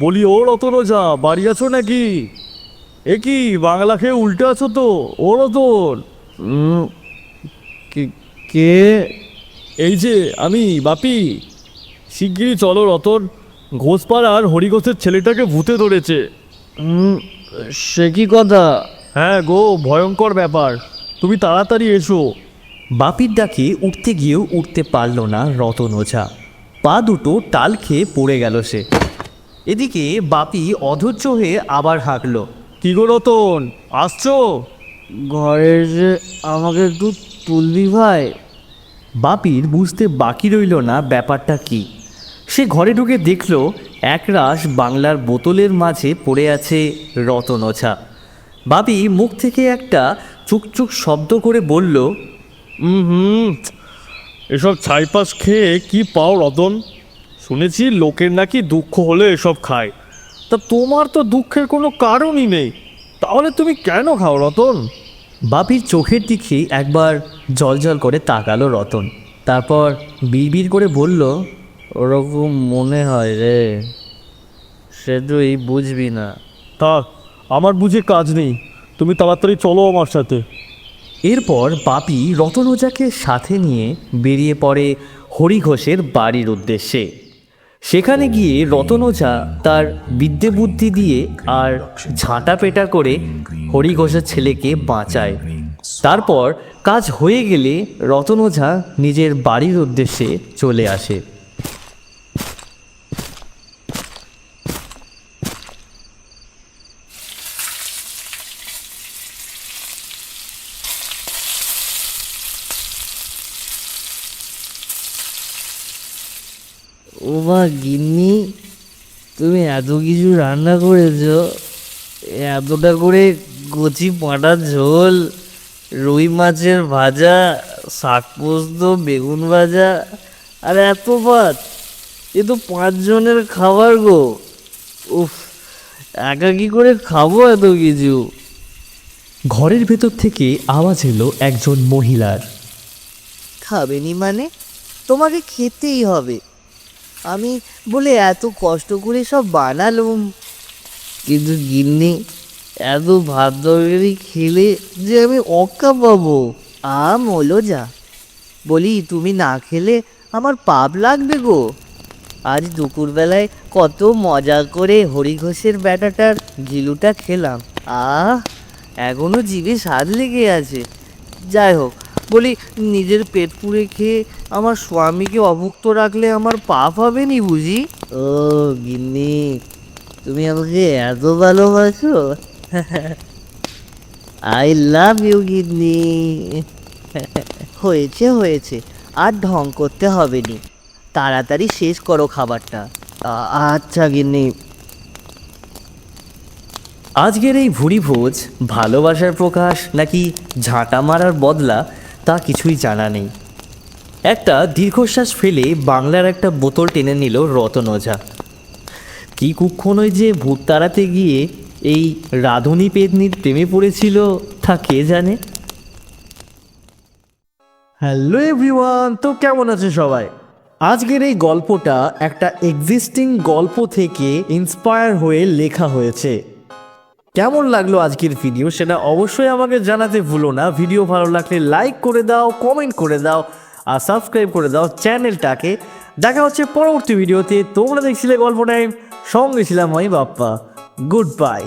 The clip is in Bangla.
বলি ও রতন ওঝা, বাড়ি আছো নাকি? এ কি বাংলা খেয়ে উল্টে আছো তো? ও রতন। কে কে? এই যে আমি, বাপি। শিগগিরই চলো রতন, ঘোষপাড়ার হরিঘোষের ছেলেটাকে ভূতে ধরেছে। সে কি কথা? হ্যাঁ গো, ভয়ঙ্কর ব্যাপার। তুমি তাড়াতাড়ি এসো। বাপির ডাকে উঠতে গিয়েও উঠতে পারল না রতন ওঝা। পা দুটো টাল খেয়ে পড়ে গেল সে। এদিকে বাপি অধৈর্য হয়ে আবার হাঁকল। কি গো রতন, আসছো? ঘরে যে আমাকে একটু তুলবি ভাই। বাপির বুঝতে বাকি রইল না ব্যাপারটা কি। সে ঘরে ঢুকে দেখল একরাশ বাংলার বোতলের মাঝে পড়ে আছে রতন ওঝা। বাপি মুখ থেকে একটা চুকচুক শব্দ করে বলল, এসব ছাইপাস খেয়ে কি পাও রতন? শুনেছি লোকের নাকি দুঃখ হলে এসব খায়। তা তোমার তো দুঃখের কোনো কারণই নেই, তাহলে তুমি কেন খাও রতন? বাপির চোখের দিকে একবার জলজল করে তাকালো রতন। তারপর বিড়বিড় করে বলল, ওরকম মনে হয় রে, সে তুই বুঝবি না। থাক, আমার বুঝে কাজ নেই, তুমি তাড়াতাড়ি চলো আমার সাথে। এরপর বাপি রতন ওঝাকে সাথে নিয়ে বেরিয়ে পড়ে হরিঘোষের বাড়ির উদ্দেশ্যে। সেখানে গিয়ে রতন ওঝা তার বিদ্যে বুদ্ধি দিয়ে আর ঝাঁটা পেটা করে হরিঘোষের ছেলেকে বাঁচায়। তারপর কাজ হয়ে গেলে রতন ওঝা নিজের বাড়ির উদ্দেশ্যে চলে আসে। ও মা গিন্নি, তুমি এত কিছু রান্না করেছো, এতটা করে কচি পাঁটার ঝোল, রুই মাছের ভাজা, শাক পোস্ত, বেগুন ভাজা, আর এত ভাত। এ তো 5 জনের খাবার গো। উফ, একা কি করে খাবো এত কিছু? ঘরের ভেতর থেকে আওয়াজ এলো একজন মহিলার। খাবেনি মানে? তোমাকে খেতেই হবে। আমি বলে এত কষ্ট করে সব বানালুম। কিন্তু গিন্নি, এত ভাত তরকারি খেলে যে আমি অক্কা পাবো। হলো যা। বলি তুমি না খেলে আমার পাপ লাগবে গো। আজ দুপুরবেলায় কত মজা করে হরিঘোষের ব্যাটাটার ঘিলুটা খেলাম। এখনো জিভে স্বাদ লেগে আছে। যাই হোক, বলি নিজের পেট পুড়ে খেয়ে আমার স্বামীকে অভুক্ত রাখলে আমার পাপ হবে নি বুঝি? ও গিন্নি, তুমি আমাকে এত ভালোবাসো? আই লাভ ইউ গিন্নি। হয়েছে হয়েছে, আর ঢং করতে হবে নি। তাড়াতাড়ি শেষ করো খাবারটা। আচ্ছা গিন্নি। আজকের এই ভুরিভোজ ভালোবাসার প্রকাশ নাকি ঝাঁটা মারার বদলা তা কিছুই জানা নেই। একটা দীর্ঘশ্বাস ফেলে বাংলার একটা বোতল টেনে নিল রতন ওঝা। কি কুক্ষণই যে ভূত তাড়াতে গিয়ে এই রাধুনী পেতনির প্রেমে পড়েছিল তা কে জানে। হ্যালো এভরিওয়ান, তো কেমন আছে সবাই? আজকের এই গল্পটা একটা এক্সিস্টিং গল্প থেকে ইন্সপায়ার হয়ে লেখা হয়েছে। কেমন লাগলো আজকের ভিডিও সেটা অবশ্যই আমাকে জানাতে ভুলো না। ভিডিও ভালো লাগলে লাইক করে দাও, কমেন্ট করে দাও আর সাবস্ক্রাইব করে দাও চ্যানেলটাকে। দেখা হচ্ছে পরবর্তী ভিডিওতে। তোমরা দেখছিলে গল্প টাইম, সঙ্গে ছিলাম আমি বাপ্পা। Good bye.